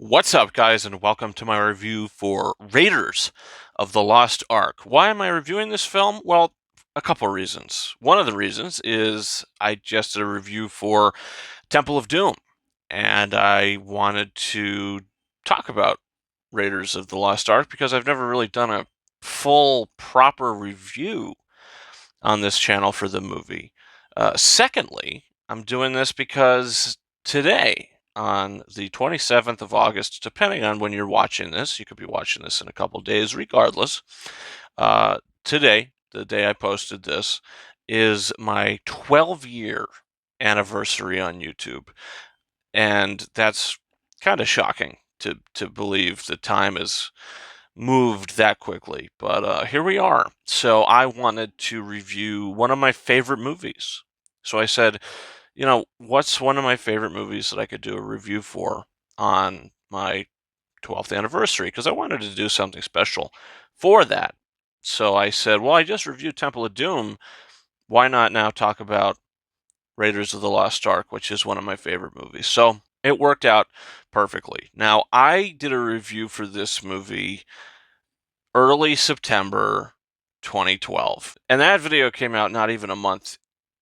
What's up, guys, and welcome to my review for Raiders of the Lost Ark. Why am I reviewing this film? Well, a couple reasons. One of the reasons is I just did a review for Temple of Doom, and I wanted to talk about Raiders of the Lost Ark because I've never really done a full, proper review on this channel for the movie. Secondly, I'm doing this because today, on the 27th of August, depending on when you're watching this, you could be watching this in a couple days regardless. Today, the day I posted this, is my 12-year anniversary on YouTube. And that's kind of shocking to believe the time is moved that quickly. But here we are. So I wanted to review one of my favorite movies. So I said, what's one of my favorite movies that I could do a review for on my 12th anniversary? Because I wanted to do something special for that. So I said, well, I just reviewed Temple of Doom. Why not now talk about Raiders of the Lost Ark, which is one of my favorite movies? So it worked out perfectly. Now, I did a review for this movie early September 2012. And that video came out not even a month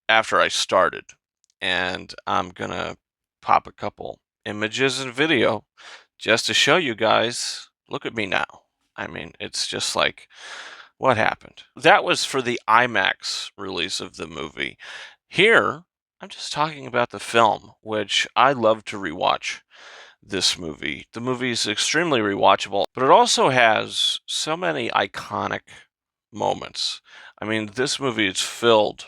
after I started. And I'm going to pop a couple images and video just to show you guys. Look at me now. I mean, it's just like, what happened? That was for the IMAX release of the movie. Here, I'm just talking about the film, which I love to rewatch this movie. The movie is extremely rewatchable, but it also has so many iconic moments. I mean, this movie is filled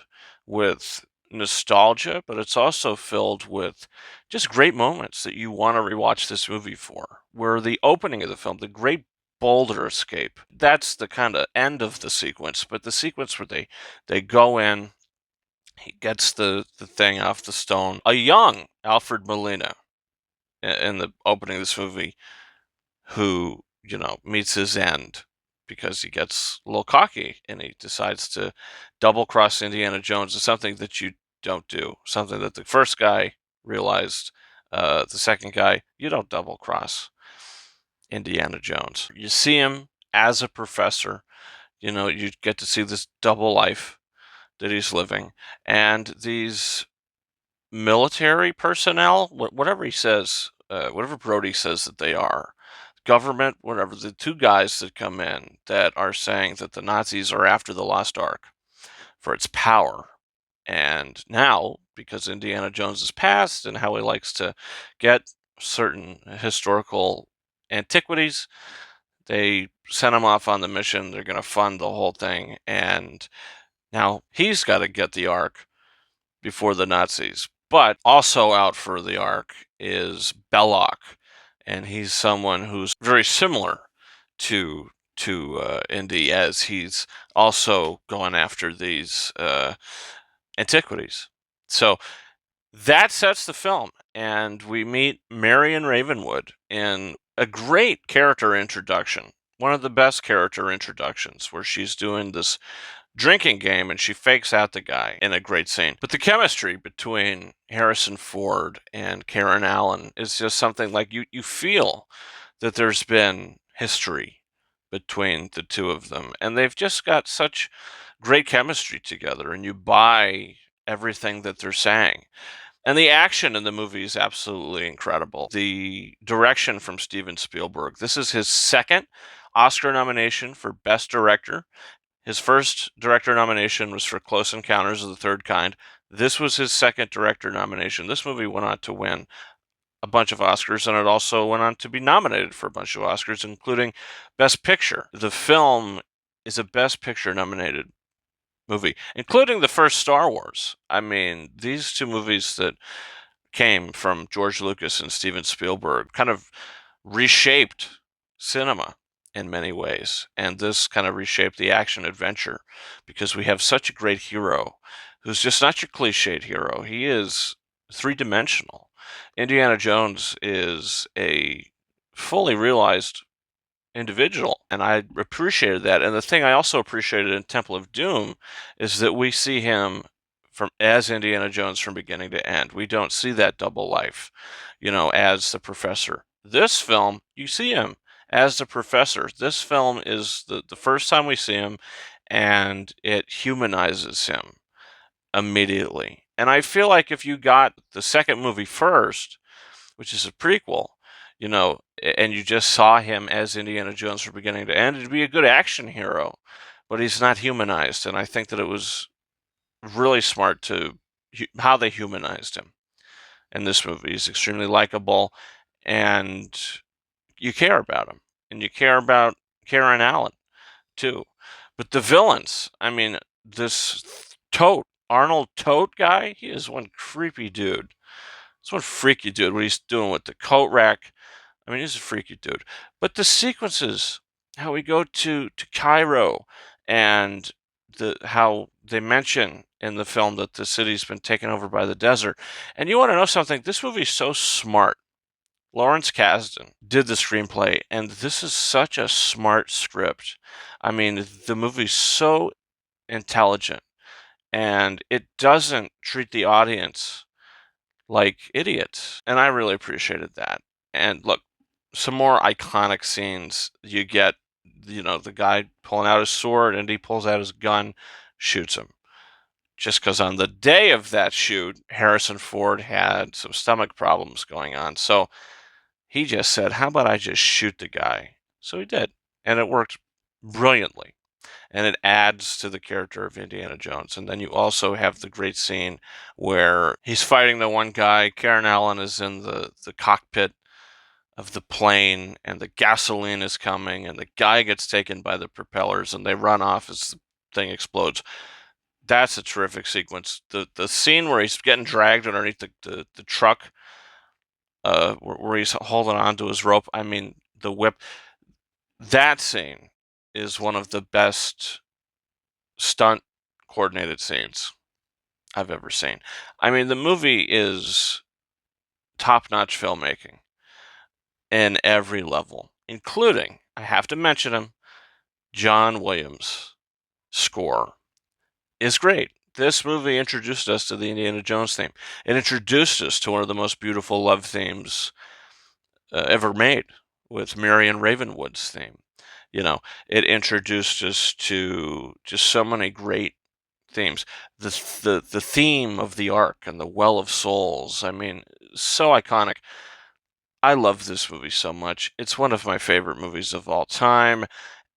with nostalgia, but it's also filled with just great moments that you want to rewatch this movie for. Where the opening of the film, the great boulder escape, that's the kind of end of the sequence, but the sequence where they go in, he gets the thing off the stone. A young Alfred Molina in the opening of this movie who, meets his end because he gets a little cocky and he decides to double cross Indiana Jones. Is something that you don't do, something that the first guy realized. The second guy, you don't double cross Indiana Jones. You see him as a professor, you get to see this double life that he's living. And these military personnel, whatever he says, whatever Brody says that they are, government, whatever, the two guys that come in that are saying that the Nazis are after the Lost Ark for its power. And now, because Indiana Jones is past and how he likes to get certain historical antiquities, they sent him off on the mission. They're going to fund the whole thing. And now he's got to get the Ark before the Nazis. But also out for the Ark is Belloc, and he's someone who's very similar to Indy, as he's also going after these antiquities. So that sets the film, and we meet Marion Ravenwood in a great character introduction. One of the best character introductions, where she's doing this drinking game and she fakes out the guy in a great scene. But the chemistry between Harrison Ford and Karen Allen is just something like you feel that there's been history between the two of them, and they've just got such great chemistry together, and you buy everything that they're saying. And the action in the movie is absolutely incredible. The direction from Steven Spielberg. This is his second Oscar nomination for Best Director. His first director nomination was for Close Encounters of the Third Kind. This was his second director nomination. This movie went on to win a bunch of Oscars, and it also went on to be nominated for a bunch of Oscars, including Best Picture. The film is a Best Picture nominated movie, including the first Star Wars. I mean, these two movies that came from George Lucas and Steven Spielberg kind of reshaped cinema in many ways, and this kind of reshaped the action adventure because we have such a great hero who's just not your cliched hero. He is three-dimensional. Indiana Jones is a fully realized individual, and I appreciated that. And the thing I also appreciated in Temple of Doom is that we see him from as Indiana Jones from beginning to end. We don't see that double life, as the professor This film, you see him as the professor. This film is the first time we see him, and it humanizes him immediately. And I feel like if you got the second movie first, which is a prequel, and you just saw him as Indiana Jones from beginning to end, it'd be a good action hero, but he's not humanized. And I think that it was really smart to how they humanized him in this movie. He's extremely likable, and you care about him, and you care about Karen Allen too. But the villains, I mean, this Tote, Arnold Tote guy, he is one creepy dude. It's one freaky dude. What he's doing with the coat rack, I mean, he's a freaky dude. But the sequences, how we go to Cairo, and how they mention in the film that the city's been taken over by the desert. And you want to know something? This movie's so smart. Lawrence Kasdan did the screenplay, and this is such a smart script. I mean, the movie's so intelligent, and it doesn't treat the audience like idiots. And I really appreciated that. And look, some more iconic scenes. You get, the guy pulling out his sword, and he pulls out his gun, shoots him. Just because on the day of that shoot, Harrison Ford had some stomach problems going on. So he just said, how about I just shoot the guy? So he did. And it worked brilliantly. And it adds to the character of Indiana Jones. And then you also have the great scene where he's fighting the one guy. Karen Allen is in the cockpit of the plane, and the gasoline is coming, and the guy gets taken by the propellers, and they run off as the thing explodes. That's a terrific sequence. The scene where he's getting dragged underneath the truck, where he's holding on to his rope, I mean, the whip, that scene is one of the best stunt coordinated scenes I've ever seen. I mean, the movie is top-notch filmmaking in every level, including, I have to mention him, John Williams' score is great. This movie introduced us to the Indiana Jones theme. It introduced us to one of the most beautiful love themes ever made, with Marion Ravenwood's theme. It introduced us to just so many great themes. The theme of the Ark and the Well of Souls. I mean, so iconic. I love this movie so much. It's one of my favorite movies of all time,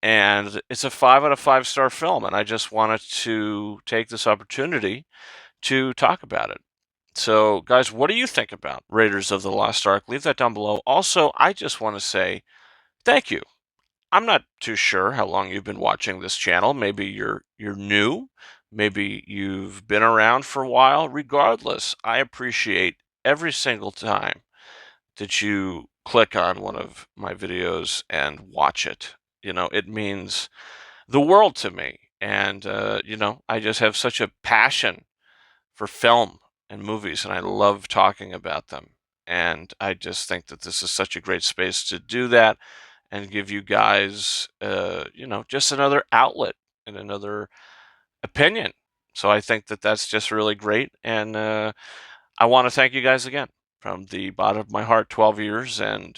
and it's a 5 out of 5 star film. And I just wanted to take this opportunity to talk about it. So, guys, what do you think about Raiders of the Lost Ark? Leave that down below. Also, I just want to say thank you. I'm not too sure how long you've been watching this channel. Maybe you're new. Maybe you've been around for a while. Regardless, I appreciate every single time that you click on one of my videos and watch it. It means the world to me. And, I just have such a passion for film and movies, and I love talking about them. And I just think that this is such a great space to do that and give you guys, just another outlet and another opinion. So I think that that's just really great. And I want to thank you guys again from the bottom of my heart. 12 years, and,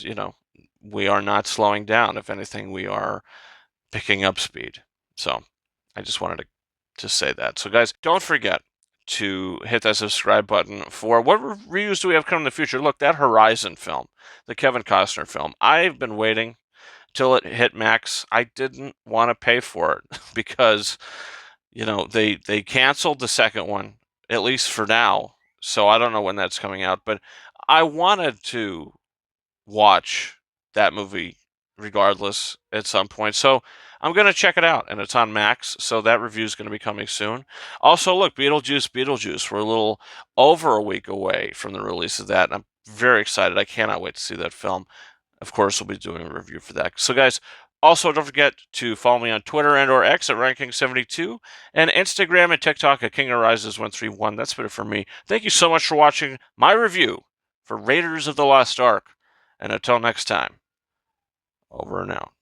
we are not slowing down. If anything, we are picking up speed. So I just wanted to say that. So, guys, don't forget to hit that subscribe button for what reviews do we have coming in the future. Look, that Horizon film, the Kevin Costner film, I've been waiting till it hit Max. I didn't want to pay for it because, they canceled the second one, at least for now. So I don't know when that's coming out, but I wanted to watch that movie regardless at some point. So I'm going to check it out, and it's on Max, so that review is going to be coming soon. Also, look, Beetlejuice. We're a little over a week away from the release of that, and I'm very excited. I cannot wait to see that film. Of course, we'll be doing a review for that. So, guys, also don't forget to follow me on Twitter and or X at Ranking72, and Instagram and TikTok at King Arises 131. That's been it for me. Thank you so much for watching my review for Raiders of the Lost Ark. And until next time, over and out.